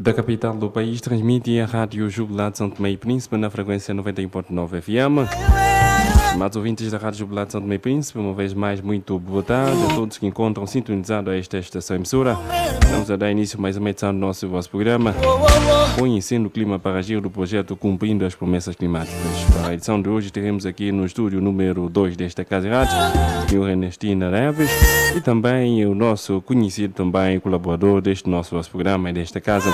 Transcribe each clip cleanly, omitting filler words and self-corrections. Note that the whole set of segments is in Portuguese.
Da capital do país, transmite a Rádio Jubilado São Tomé e Príncipe na frequência 91.9 FM. Amados ouvintes da Rádio Jubilado São Tomé e Príncipe, uma vez mais, muito boa tarde a todos que encontram sintonizados a esta estação emissora. Vamos a dar início a mais uma edição do nosso vosso programa, conhecendo o clima para agir do projeto Cumprindo as Promessas Climáticas. Para a edição de hoje, teremos aqui no estúdio número 2 desta Casa de Rádio, a senhora Ernestina Neves, e também o nosso conhecido também colaborador deste nosso vosso programa e desta casa,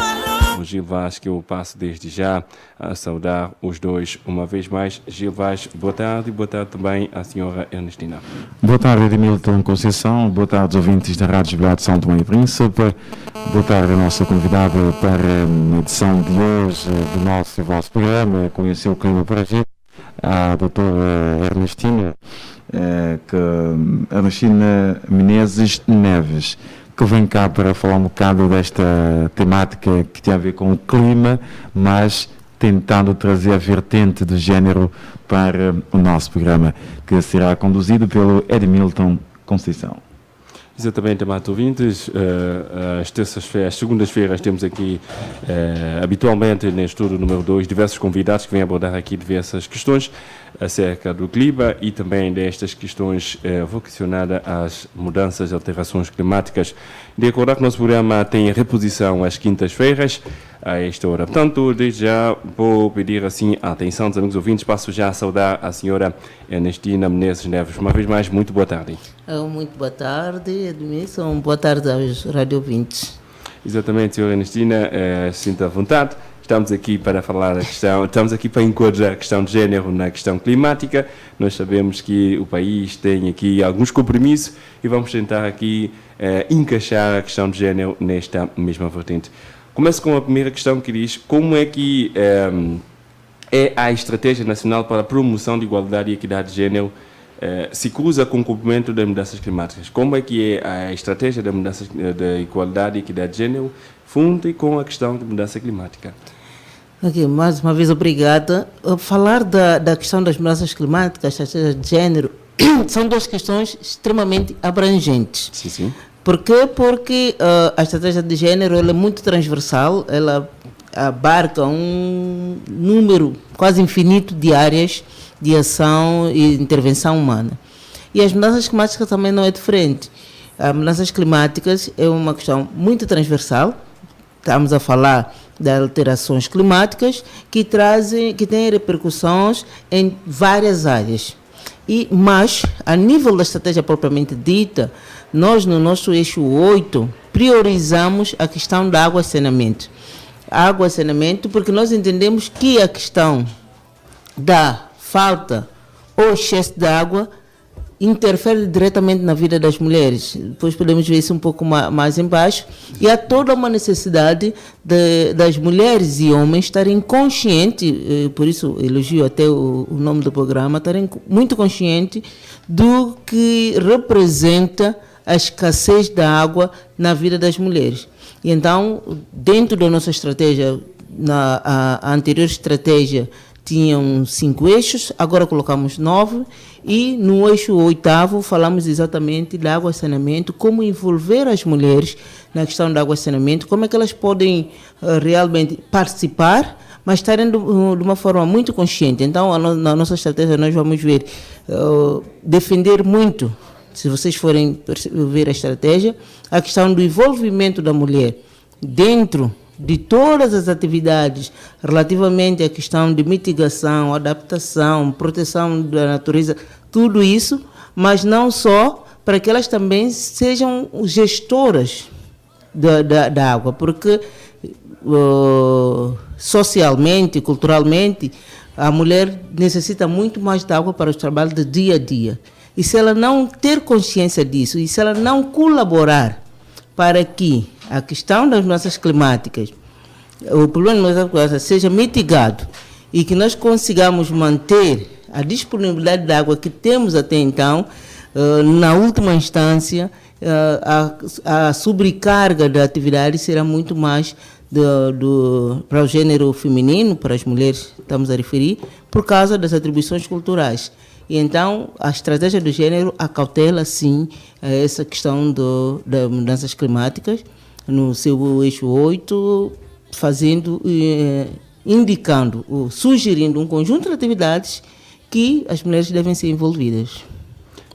o Gil Vaz, que eu passo desde já a saudar os dois uma vez mais. Gil Vaz, boa tarde, e boa tarde também à senhora Ernestina. Boa tarde, Edmilton Conceição, boa tarde aos ouvintes da Rádio Jubilado São Tomé e Príncipe, boa tarde a nossa convidada para a edição de hoje do nosso vosso programa, conhecer o clima para agir, a doutora Ernestina, Ernestina Menezes Neves, que vem cá para falar um bocado desta temática que tem a ver com o clima, mas tentando trazer a vertente do género para o nosso programa, que será conduzido pelo Edmilton Conceição. Exatamente, amados ouvintes, as segundas-feiras temos aqui, habitualmente, neste estudo número 2, diversos convidados que vêm abordar aqui diversas questões acerca do clima e também destas questões vocacionadas às mudanças e alterações climáticas. De acordo com o nosso programa, tem reposição às quintas-feiras, a esta hora. Portanto, desde já vou pedir assim a atenção dos amigos ouvintes, passo já a saudar a senhora Ernestina Menezes Neves. Uma vez mais, muito boa tarde. Muito boa tarde, Edmilson. Boa tarde aos rádio ouvintes. Exatamente, senhora Ernestina, sinta à vontade. Estamos aqui para falar da questão, estamos aqui para enquadrar a questão de género na questão climática. Nós sabemos que o país tem aqui alguns compromissos e vamos tentar aqui encaixar a questão de género nesta mesma vertente. Começo com a primeira questão que diz como é que é a Estratégia Nacional para a Promoção de Igualdade e Equidade de Género se cruza com o cumprimento das mudanças climáticas. Como é que é a Estratégia da Igualdade e Equidade de Género funde com a questão de mudança climática? Ok, mais uma vez obrigada. Falar da questão das mudanças climáticas, a estratégia de género, são duas questões extremamente abrangentes. Sim, sim. Por quê? Porque a estratégia de género ela é muito transversal, ela abarca um número quase infinito de áreas de ação e intervenção humana. E as mudanças climáticas também não é diferente. As mudanças climáticas é uma questão muito transversal. Estamos a falar das alterações climáticas que têm repercussões em várias áreas. Mas, a nível da estratégia propriamente dita, nós, no nosso eixo 8, priorizamos a questão da água e saneamento. Água e saneamento, porque nós entendemos que a questão da falta ou excesso de água interfere diretamente na vida das mulheres. Depois podemos ver isso um pouco mais embaixo. E há toda uma necessidade das mulheres e homens estarem conscientes, por isso elogio até o nome do programa, estarem muito conscientes do que representa a escassez da água na vida das mulheres. E então, dentro da nossa estratégia, a anterior estratégia tinham 5 eixos, agora colocamos 9, e no eixo 8º falamos exatamente da água e saneamento, como envolver as mulheres na questão da água e saneamento, como é que elas podem realmente participar, mas estarem de uma forma muito consciente. Então, na nossa estratégia, nós vamos ver, defender muito, se vocês forem ver a estratégia, a questão do envolvimento da mulher dentro de todas as atividades relativamente à questão de mitigação, adaptação, proteção da natureza, tudo isso, mas não só, para que elas também sejam gestoras da água, porque socialmente, culturalmente, a mulher necessita muito mais de água para os trabalhos do dia a dia. E se ela não ter consciência disso, e se ela não colaborar para que a questão das mudanças climáticas, o problema das mudanças climáticas seja mitigado e que nós consigamos manter a disponibilidade de água que temos até então, na última instância, a sobrecarga da atividade será muito mais para o gênero feminino, para as mulheres, estamos a referir, por causa das atribuições culturais. E então, a estratégia do gênero acautela, sim, essa questão das mudanças climáticas, no seu eixo 8, fazendo, indicando ou sugerindo um conjunto de atividades que as mulheres devem ser envolvidas.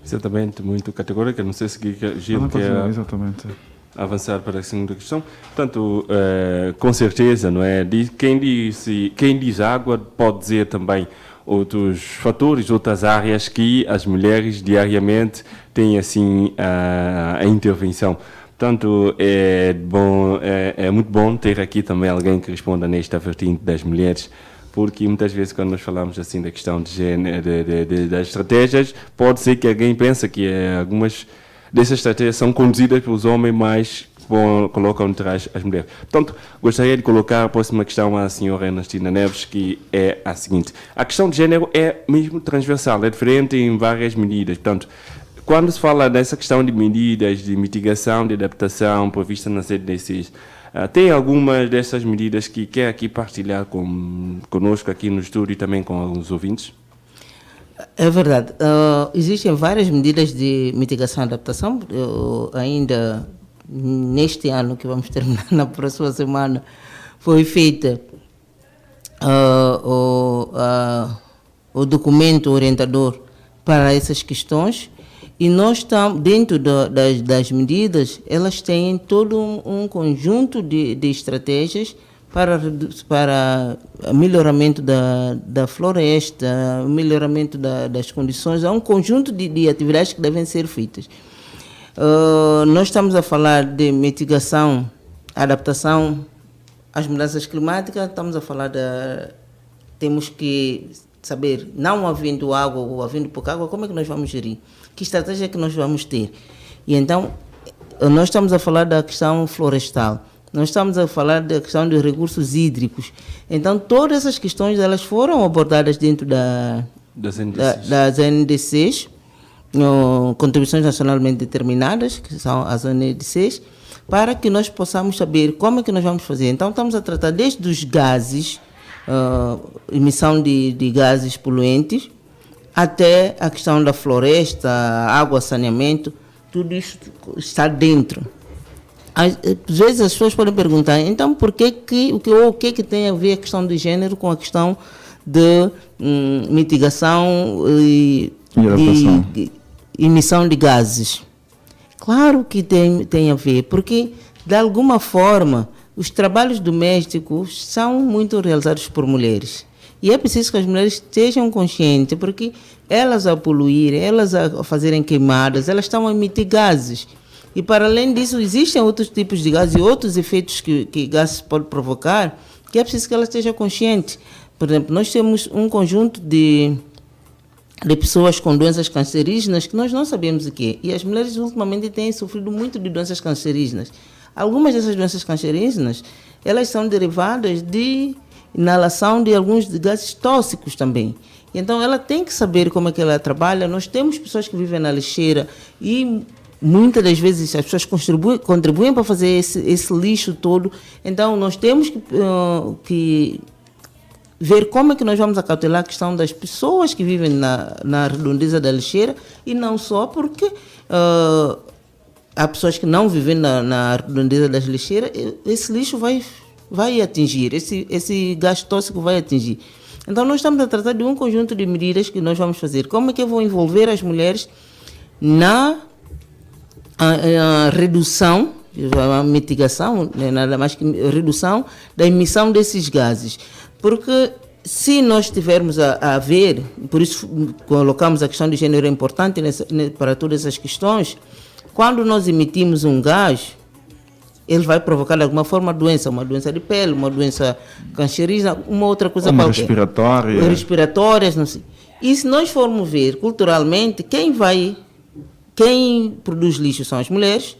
Exatamente, muito categórica. Não sei se Gil quer exatamente. avançar para a segunda questão. Portanto, com certeza, não é? Quem diz água pode dizer também outros fatores, outras áreas que as mulheres diariamente têm assim a intervenção. Portanto, é muito bom ter aqui também alguém que responda nesta vertente das mulheres, porque muitas vezes quando nós falamos assim da questão de género, das estratégias, pode ser que alguém pense que algumas dessas estratégias são conduzidas pelos homens, mas colocam atrás as mulheres. Portanto, gostaria de colocar a próxima questão à senhora Ernestina Neves, que é a seguinte. A questão de género é mesmo transversal, é diferente em várias medidas. Portanto, quando se fala dessa questão de medidas de mitigação, de adaptação prevista na CDCs, tem algumas dessas medidas que quer aqui partilhar conosco aqui no estúdio e também com alguns ouvintes? É verdade. Existem várias medidas de mitigação e adaptação. Ainda neste ano, que vamos terminar na próxima semana, foi feita o documento orientador para essas questões. E nós estamos, dentro das medidas, elas têm todo um conjunto de estratégias para melhoramento da floresta, melhoramento das condições. Há um conjunto de atividades que devem ser feitas. Nós estamos a falar de mitigação, adaptação às mudanças climáticas, estamos a falar temos que saber, não havendo água ou havendo pouca água, como é que nós vamos gerir? Que estratégia é que nós vamos ter? E então, nós estamos a falar da questão florestal, nós estamos a falar da questão dos recursos hídricos. Então, todas essas questões elas foram abordadas dentro das NDCs, contribuições nacionalmente determinadas, que são as NDCs, para que nós possamos saber como é que nós vamos fazer. Então, estamos a tratar desde os gases, emissão de gases poluentes, até a questão da floresta, água, saneamento, tudo isso está dentro. Às vezes as pessoas podem perguntar, então o que tem a ver a questão de gênero com a questão de mitigação e de emissão de gases? Claro que tem a ver, porque de alguma forma os trabalhos domésticos são muito realizados por mulheres. E é preciso que as mulheres estejam conscientes, porque elas a poluírem, elas a fazerem queimadas, elas estão a emitir gases. E para além disso, existem outros tipos de gases e outros efeitos que gases podem provocar, que é preciso que elas estejam conscientes. Por exemplo, nós temos um conjunto de pessoas com doenças cancerígenas que nós não sabemos o que é. E as mulheres ultimamente têm sofrido muito de doenças cancerígenas. Algumas dessas doenças cancerígenas, elas são derivadas de inalação de alguns gases tóxicos também. Então, ela tem que saber como é que ela trabalha. Nós temos pessoas que vivem na lixeira e muitas das vezes as pessoas contribuem para fazer esse lixo todo. Então, nós temos que ver como é que nós vamos acautelar a questão das pessoas que vivem na redondeza da lixeira, e não só porque há pessoas que não vivem na redondeza das lixeiras, esse lixo vai atingir, esse gás tóxico vai atingir. Então, nós estamos a tratar de um conjunto de medidas que nós vamos fazer. Como é que eu vou envolver as mulheres na redução, a mitigação, nada mais que redução da emissão desses gases? Porque se nós estivermos a ver, por isso colocamos a questão de gênero importante para todas essas questões, quando nós emitimos um gás, ele vai provocar de alguma forma uma doença de pele, uma doença cancerígena, uma outra coisa qualquer. Respiratórias, não sei. E se nós formos ver culturalmente, quem produz lixo são as mulheres.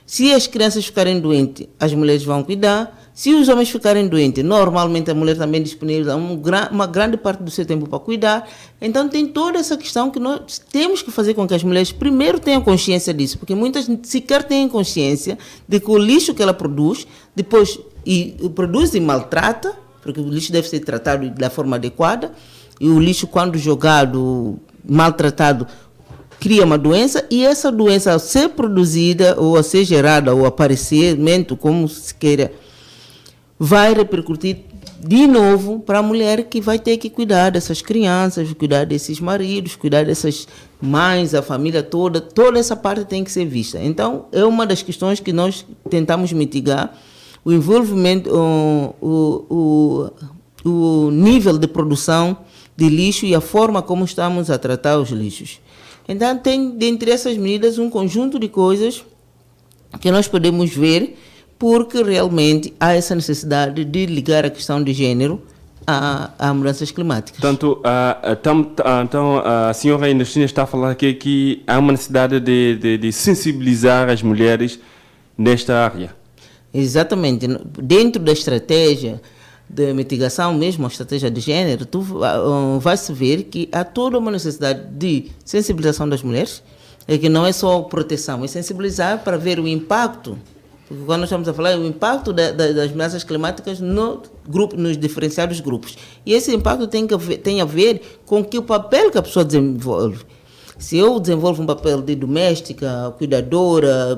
Se as crianças ficarem doentes, as mulheres vão cuidar. Se os homens ficarem doentes, normalmente a mulher também disponibiliza uma grande parte do seu tempo para cuidar. Então tem toda essa questão que nós temos que fazer com que as mulheres primeiro tenham consciência disso, porque muitas sequer têm consciência de que o lixo que ela produz, depois produz e maltrata, porque o lixo deve ser tratado da forma adequada, e o lixo, quando jogado, maltratado, cria uma doença, e essa doença, ao ser produzida, ou a ser gerada, ou aparecimento, como se queira, vai repercutir de novo para a mulher que vai ter que cuidar dessas crianças, cuidar desses maridos, cuidar dessas mães, a família toda. Toda essa parte tem que ser vista. Então, é uma das questões que nós tentamos mitigar, o envolvimento, o nível de produção de lixo e a forma como estamos a tratar os lixos. Então, tem dentre essas medidas um conjunto de coisas que nós podemos ver, porque realmente há essa necessidade de ligar a questão de gênero a mudanças climáticas. Então, a senhora Ernestina está a falar aqui que há uma necessidade de sensibilizar as mulheres nesta área. Exatamente. Dentro da estratégia de mitigação, mesmo a estratégia de gênero, vai-se ver que há toda uma necessidade de sensibilização das mulheres, é que não é só proteção, é sensibilizar para ver o impacto. Porque quando nós estamos a falar, o impacto das mudanças climáticas nos diferenciados grupos. E esse impacto tem a ver com o papel que a pessoa desenvolve. Se eu desenvolvo um papel de doméstica, cuidadora,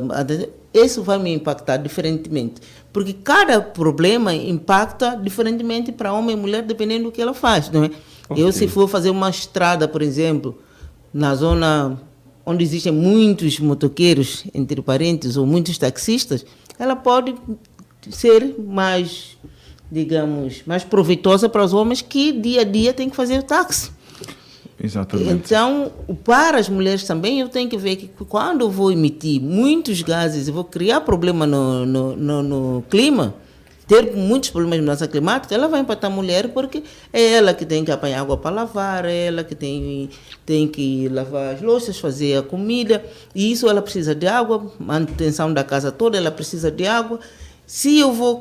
isso vai me impactar diferentemente. Porque cada problema impacta diferentemente para homem e mulher, dependendo do que ela faz. Não é? Okay. Eu, se for fazer uma estrada, por exemplo, na zona onde existem muitos motoqueiros, entre parênteses, ou muitos taxistas, ela pode ser mais, digamos, mais proveitosa para os homens que dia a dia têm que fazer o táxi. Exatamente. Então, para as mulheres também, eu tenho que ver que quando eu vou emitir muitos gases, eu vou criar problema no clima, ter muitos problemas de mudança climática, ela vai impactar a mulher, porque é ela que tem que apanhar água para lavar, é ela que tem que lavar as louças, fazer a comida, e isso ela precisa de água, manutenção da casa toda, ela precisa de água. Se eu vou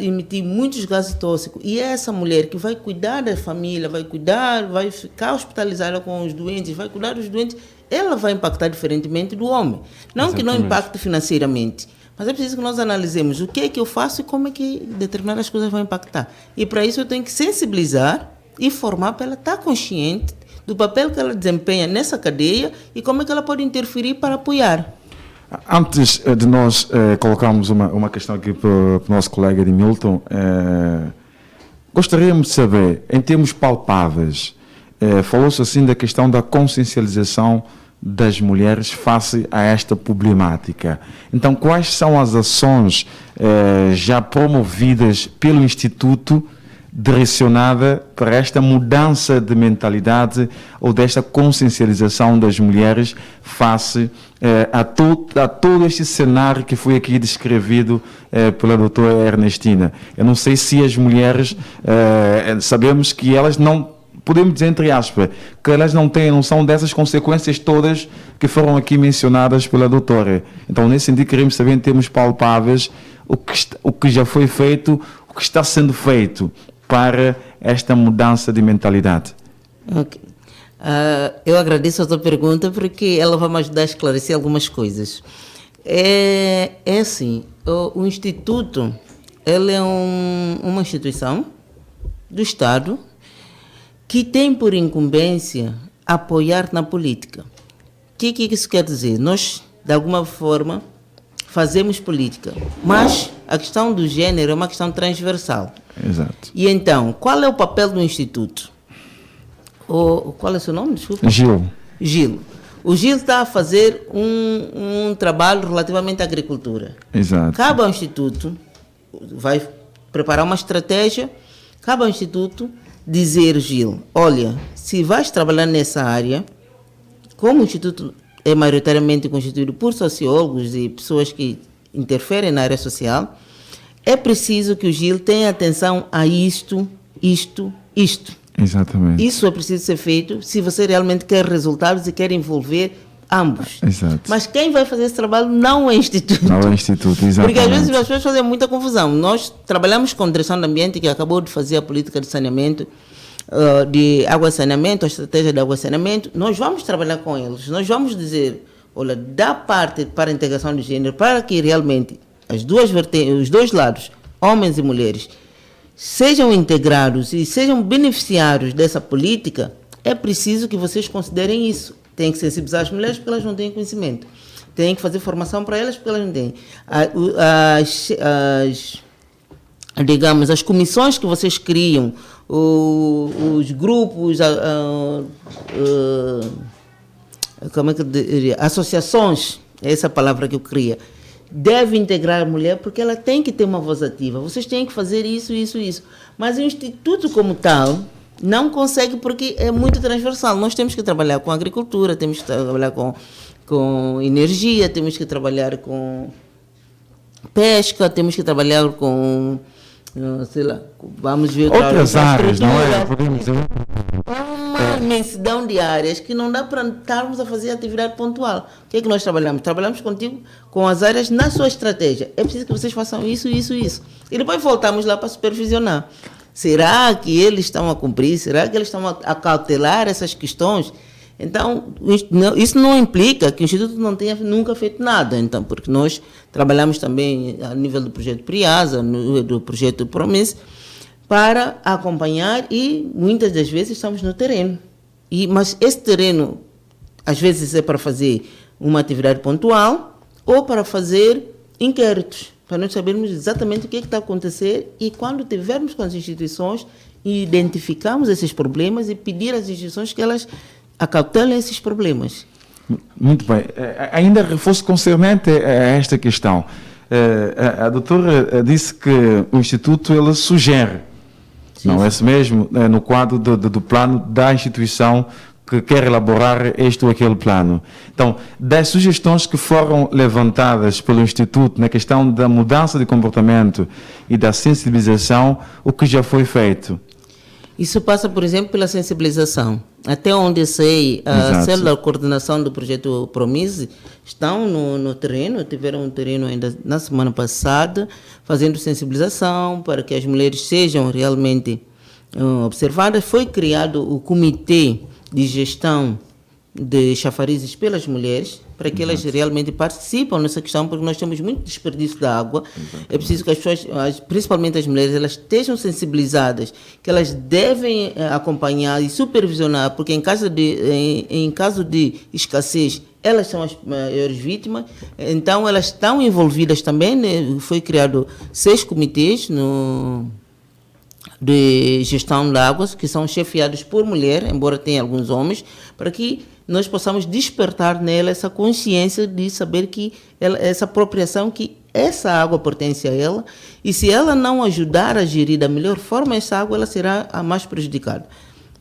emitir muitos gases tóxicos, e é essa mulher que vai cuidar da família, vai ficar hospitalizada com os doentes, vai cuidar dos doentes, ela vai impactar diferentemente do homem. Não Exatamente. Que não impacte financeiramente, mas é preciso que nós analisemos o que é que eu faço e como é que determinadas coisas vão impactar. E para isso eu tenho que sensibilizar e formar para ela estar consciente do papel que ela desempenha nessa cadeia e como é que ela pode interferir para apoiar. Antes de nós colocarmos uma questão aqui para o nosso colega de Milton, gostaríamos de saber, em termos palpáveis, falou-se assim da questão da consciencialização das mulheres face a esta problemática. Então, quais são as ações já promovidas pelo Instituto direcionada para esta mudança de mentalidade ou desta consciencialização das mulheres face a todo este cenário que foi aqui descrevido pela doutora Ernestina? Eu não sei se as mulheres, sabemos que elas não, podemos dizer entre aspas, que elas não têm noção dessas consequências todas que foram aqui mencionadas pela doutora. Então, nesse sentido, queremos saber em termos palpáveis o que já foi feito, o que está sendo feito para esta mudança de mentalidade. Ok. Eu agradeço a tua pergunta porque ela vai me ajudar a esclarecer algumas coisas. É assim, o Instituto ele é uma instituição do Estado que tem por incumbência apoiar na política. O que isso quer dizer? Nós, de alguma forma, fazemos política, mas a questão do gênero é uma questão transversal. Exato. E então, qual é o papel do Instituto? Qual é o seu nome? Desculpa. Gil. O Gil está a fazer um trabalho relativamente à agricultura. Exato. Cabe ao Instituto, vai preparar uma estratégia, cabe ao Instituto dizer, Gil, olha, se vais trabalhar nessa área, como o Instituto é maioritariamente constituído por sociólogos e pessoas que interferem na área social, é preciso que o Gil tenha atenção a isto. Exatamente. Isso é preciso ser feito se você realmente quer resultados e quer envolver ambos. Exato. Mas quem vai fazer esse trabalho não é o Instituto. Não é o Instituto, exatamente. Porque às vezes as pessoas fazem muita confusão. Nós trabalhamos com a Direção do Ambiente, que acabou de fazer a política de saneamento, de água e saneamento, a estratégia de água e saneamento. Nós vamos trabalhar com eles. Nós vamos dizer, olha, da parte para a integração de gênero, para que realmente os dois lados, homens e mulheres, sejam integrados e sejam beneficiários dessa política, é preciso que vocês considerem isso. Tem que sensibilizar as mulheres porque elas não têm conhecimento. Tem que fazer formação para elas porque elas não têm. digamos, as comissões que vocês criam, os grupos, como é que eu diria? Associações, essa palavra que eu queria, deve integrar a mulher porque ela tem que ter uma voz ativa. Vocês têm que fazer isso. Mas o Instituto como tal não consegue porque é muito transversal. Nós temos que trabalhar com agricultura, temos que trabalhar com energia, temos que trabalhar com pesca, temos que trabalhar com, sei lá, vamos ver outras áreas, não é? Podemos dizer. Uma imensidão de áreas que não dá para estarmos a fazer atividade pontual. O que é que nós trabalhamos? Trabalhamos contigo com as áreas na sua estratégia. É preciso que vocês façam isso. E depois voltamos lá para supervisionar. Será que eles estão a cumprir? Será que eles estão a cautelar essas questões? Então, isso não implica que o Instituto não tenha nunca feito nada, então, porque nós trabalhamos também a nível do projeto PRIASA, do projeto Promise, para acompanhar e muitas das vezes estamos no terreno. Mas esse terreno, às vezes é para fazer uma atividade pontual ou para fazer inquéritos, para nós sabermos exatamente o que está a acontecer e quando tivermos com as instituições, identificarmos esses problemas e pedir às instituições que elas acautelem esses problemas. Muito bem. Ainda reforço concernente a esta questão. A doutora disse que o Instituto ele sugere, sim, não é isso mesmo? No quadro do plano da instituição que quer elaborar este ou aquele plano. Então, das sugestões que foram levantadas pelo Instituto na questão da mudança de comportamento e da sensibilização, o que já foi feito? Isso passa, por exemplo, pela sensibilização. Até onde eu sei, a célula de coordenação do projeto Promise estão no terreno, tiveram um terreno ainda na semana passada, fazendo sensibilização para que as mulheres sejam realmente observadas. Foi criado o Comitê de Gestão de Chafarizes pelas Mulheres, para que elas realmente participem nessa questão, porque nós temos muito desperdício da água. É preciso que as pessoas, principalmente as mulheres, elas estejam sensibilizadas, que elas devem acompanhar e supervisionar, porque em caso de escassez, elas são as maiores vítimas. Então, elas estão envolvidas também, né? Foi criado 6 comitês de gestão de águas, que são chefiados por mulher, embora tenha alguns homens, para que nós possamos despertar nela essa consciência de saber que essa apropriação, que essa água pertence a ela, e se ela não ajudar a gerir da melhor forma essa água, ela será a mais prejudicada.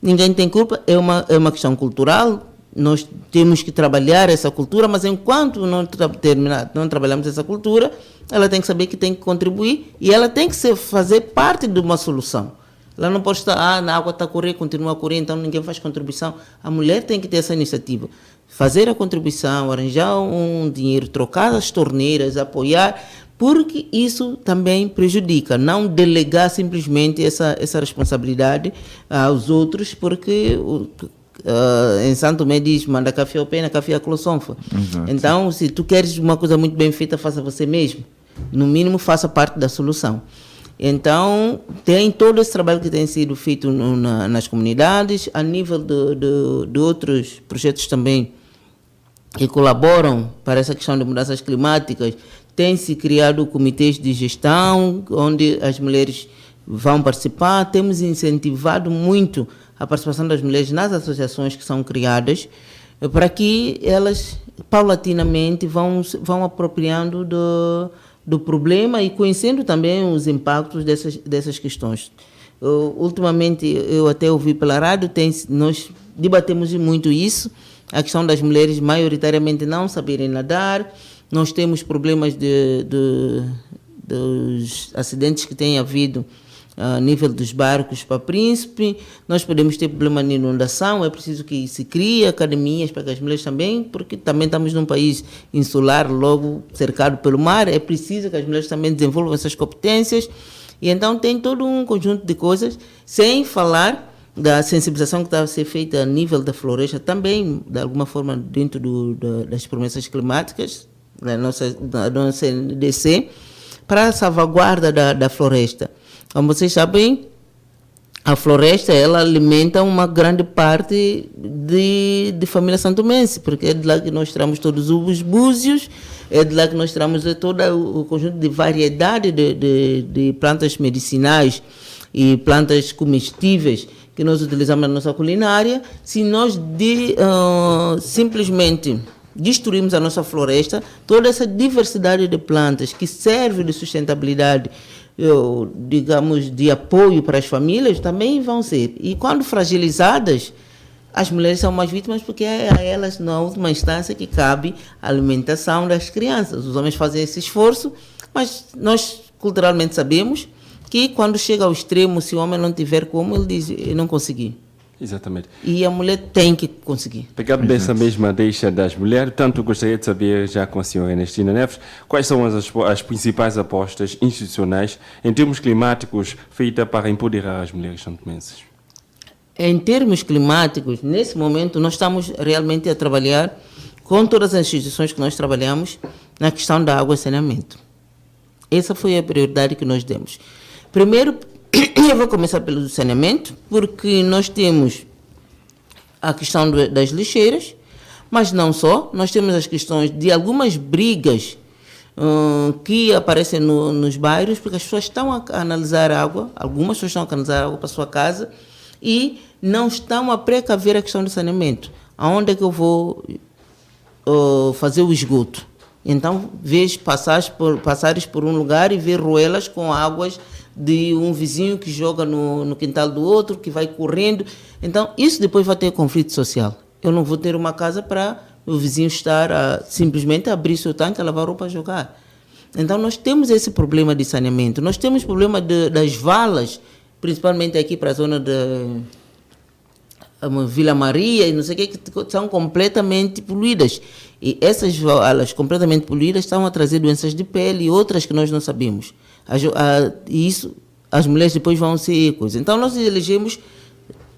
Ninguém tem culpa, é uma questão cultural, nós temos que trabalhar essa cultura, mas enquanto não trabalhamos essa cultura, ela tem que saber que tem que contribuir e ela tem que fazer parte de uma solução. Ela não pode estar, na água está a correr, continua a correr, então ninguém faz contribuição. A mulher tem que ter essa iniciativa. Fazer a contribuição, arranjar um dinheiro, trocar as torneiras, apoiar, porque isso também prejudica. Não delegar simplesmente essa responsabilidade aos outros, porque em Santo Tomé diz, manda café ao pé, café a colossonfa. Então, se tu queres uma coisa muito bem feita, faça você mesmo. No mínimo, faça parte da solução. Então, tem todo esse trabalho que tem sido feito nas comunidades, a nível de outros projetos também que colaboram para essa questão de mudanças climáticas. Tem-se criado comitês de gestão, onde as mulheres vão participar. Temos incentivado muito a participação das mulheres nas associações que são criadas, para que elas, paulatinamente, vão apropriando do problema e conhecendo também os impactos dessas questões. Ultimamente, eu até ouvi pela rádio, nós debatemos muito isso, a questão das mulheres maioritariamente não saberem nadar. Nós temos problemas dos acidentes que têm havido a nível dos barcos para Príncipe. Nós podemos ter problema de inundação, é preciso que se crie academias para que as mulheres também, porque também estamos num país insular, logo cercado pelo mar, é preciso que as mulheres também desenvolvam essas competências. E então tem todo um conjunto de coisas, sem falar da sensibilização que está a ser feita a nível da floresta, também, de alguma forma, dentro das promessas climáticas, da nossa NDC, para a salvaguarda da floresta. Como vocês sabem, a floresta ela alimenta uma grande parte de família santomense, porque é de lá que nós tiramos todos os búzios, É de lá que nós tiramos todo o conjunto de variedade de plantas medicinais e plantas comestíveis que nós utilizamos na nossa culinária. Se nós simplesmente destruímos a nossa floresta, toda essa diversidade de plantas que serve de sustentabilidade, digamos, de apoio para as famílias, também vão ser. E quando fragilizadas, as mulheres são mais vítimas porque é a elas, na última instância, que cabe a alimentação das crianças. Os homens fazem esse esforço, mas nós culturalmente sabemos que quando chega ao extremo, se o homem não tiver como, ele diz, eu não consegui. Exatamente. E a mulher tem que conseguir. Pegado dessa mesma deixa das mulheres, tanto gostaria de saber, já com a senhora Ernestina Neves, quais são as principais apostas institucionais em termos climáticos feitas para empoderar as mulheres santomenses? Em termos climáticos, nesse momento, nós estamos realmente a trabalhar com todas as instituições que nós trabalhamos na questão da água e saneamento. Essa foi a prioridade que nós demos. Primeiro, eu vou começar pelo saneamento, porque nós temos a questão das lixeiras, mas não só, nós temos as questões de algumas brigas que aparecem nos bairros, porque as pessoas estão a analisar água, algumas pessoas estão a analisar água para a sua casa, e não estão a precaver a questão do saneamento. Aonde é que eu vou fazer o esgoto? Então, vês passares por um lugar e ver roelas com águas de um vizinho que joga no quintal do outro, que vai correndo. Então, isso depois vai ter conflito social. Eu não vou ter uma casa para o vizinho estar simplesmente a abrir seu tanque, a lavar roupa, a jogar. Então, nós temos esse problema de saneamento. Nós temos problema das valas, principalmente aqui para a zona de Vila Maria e não sei o que são completamente poluídas. E essas valas completamente poluídas estão a trazer doenças de pele e outras que nós não sabemos. E isso, as mulheres depois vão ser coisa. Então, nós elegemos,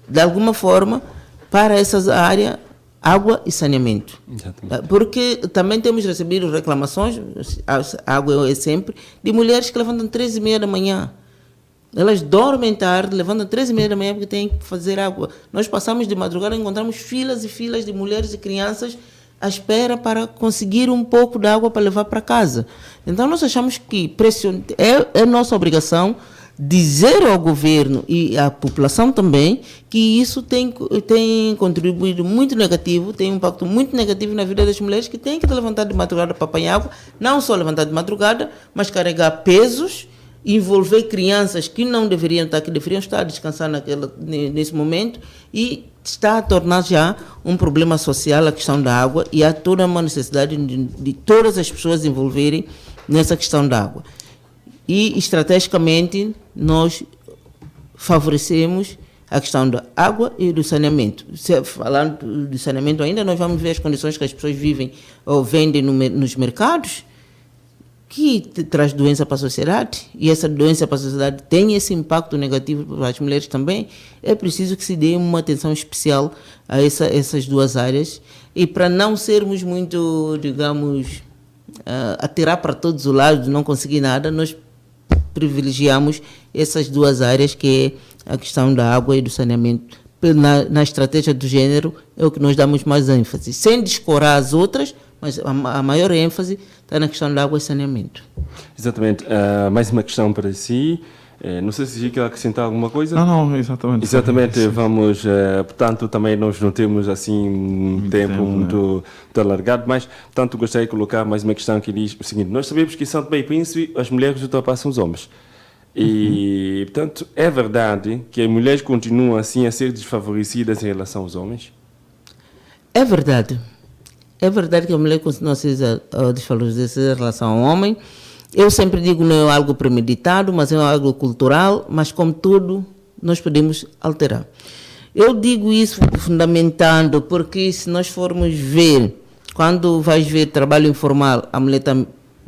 de alguma forma, para essas áreas, água e saneamento. Exatamente. Porque também temos recebido reclamações, a água é sempre, de mulheres que levantam 3h30 da manhã. Elas dormem tarde, levantam 3h30 da manhã porque têm que fazer água. Nós passamos de madrugada e encontramos filas e filas de mulheres e crianças à espera para conseguir um pouco de água para levar para casa. Então, nós achamos que é nossa obrigação dizer ao governo e à população também que isso tem contribuído muito negativo, tem um impacto muito negativo na vida das mulheres que têm que levantar de madrugada para apanhar água, não só levantar de madrugada, mas carregar pesos, envolver crianças que não deveriam estar, que deveriam estar a descansar nesse momento, e está a tornar já um problema social a questão da água, e há toda uma necessidade de todas as pessoas envolverem nessa questão da água. E, estrategicamente, nós favorecemos a questão da água e do saneamento. Falando do saneamento ainda, nós vamos ver as condições que as pessoas vivem ou vendem nos mercados, que traz doença para a sociedade, e essa doença para a sociedade tem esse impacto negativo para as mulheres também. É preciso que se dê uma atenção especial a essas duas áreas, e para não sermos muito, digamos, atirar para todos os lados, não conseguir nada, nós privilegiamos essas duas áreas, que é a questão da água e do saneamento. Na estratégia do género é o que nós damos mais ênfase, sem descorar as outras, mas a maior ênfase está na questão da água e saneamento. Exatamente. Mais uma questão para si. Não sei se quer acrescentar alguma coisa. Não, exatamente. Exatamente. Vamos, portanto, também nós não temos assim um tempo muito alargado, mas, portanto, gostaria de colocar mais uma questão que diz o seguinte: nós sabemos que em Santo Tomé e Príncipe as mulheres ultrapassam os homens. E, portanto, é verdade que as mulheres continuam assim a ser desfavorecidas em relação aos homens? É verdade. É verdade que a mulher continua a ser desvalorizada em relação ao homem. Eu sempre digo, não é algo premeditado, mas é algo cultural, mas como tudo, nós podemos alterar. Eu digo isso fundamentando, porque se nós formos ver, quando vais ver trabalho informal, a mulher está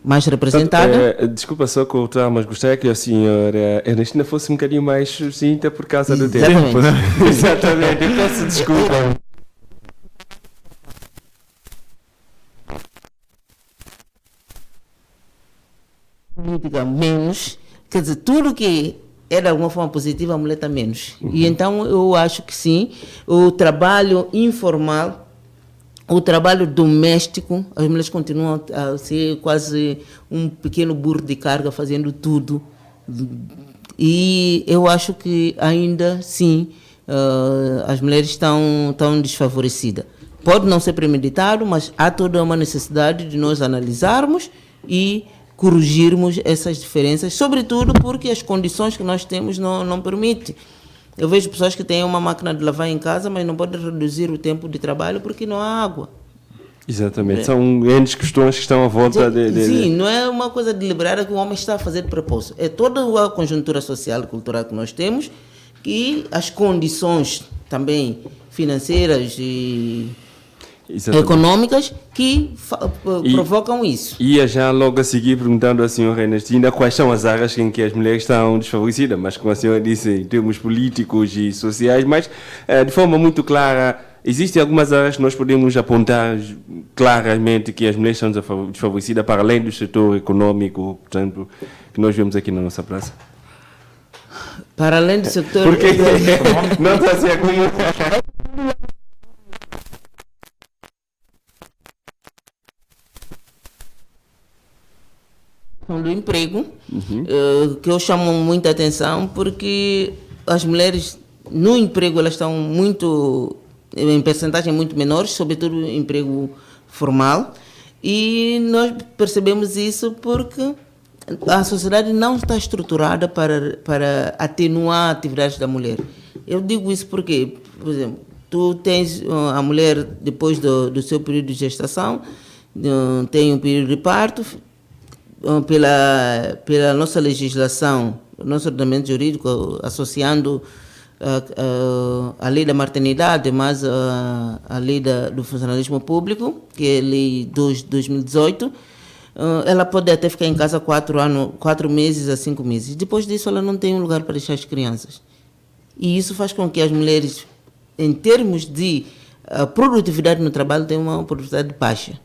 mais representada. Desculpa só cortar, mas gostaria que a senhora Ernestina fosse um bocadinho mais sucinta por causa do tempo. Exatamente, eu peço desculpa. Política menos, quer dizer, tudo que é de alguma forma positiva, a mulher está menos. E então eu acho que sim, o trabalho informal, o trabalho doméstico, as mulheres continuam a ser quase um pequeno burro de carga fazendo tudo. E eu acho que ainda sim as mulheres estão desfavorecidas. Pode não ser premeditado, mas há toda uma necessidade de nós analisarmos e corrigirmos essas diferenças, sobretudo porque as condições que nós temos não permitem. Eu vejo pessoas que têm uma máquina de lavar em casa, mas não podem reduzir o tempo de trabalho porque não há água. Exatamente, são N questões que estão à volta Sim, não é uma coisa deliberada que o homem está a fazer de propósito. É toda a conjuntura social e cultural que nós temos e as condições também financeiras e econômicas que provocam isso. Ia já logo a seguir perguntando à senhora Ernestina quais são as áreas em que as mulheres estão desfavorecidas, mas como a senhora disse, em termos políticos e sociais, mas de forma muito clara, existem algumas áreas que nós podemos apontar claramente que as mulheres são desfavorecidas para além do setor econômico, por exemplo, que nós vemos aqui na nossa praça? Para além do setor econômico, não está a ser como... do emprego, que eu chamo muita atenção porque as mulheres no emprego elas estão muito em percentagem muito menores, sobretudo emprego formal, e nós percebemos isso porque a sociedade não está estruturada para atenuar atividades da mulher. Eu digo isso porque, por exemplo, tu tens a mulher depois do seu período de gestação, tem um período de parto. Pela nossa legislação, nosso ordenamento jurídico, associando a lei da maternidade, mais a lei do funcionalismo público, que é a lei 2018, ela pode até ficar em casa 4 meses a 5 meses. Depois disso, ela não tem um lugar para deixar as crianças. E isso faz com que as mulheres, em termos de produtividade no trabalho, tenham uma produtividade baixa.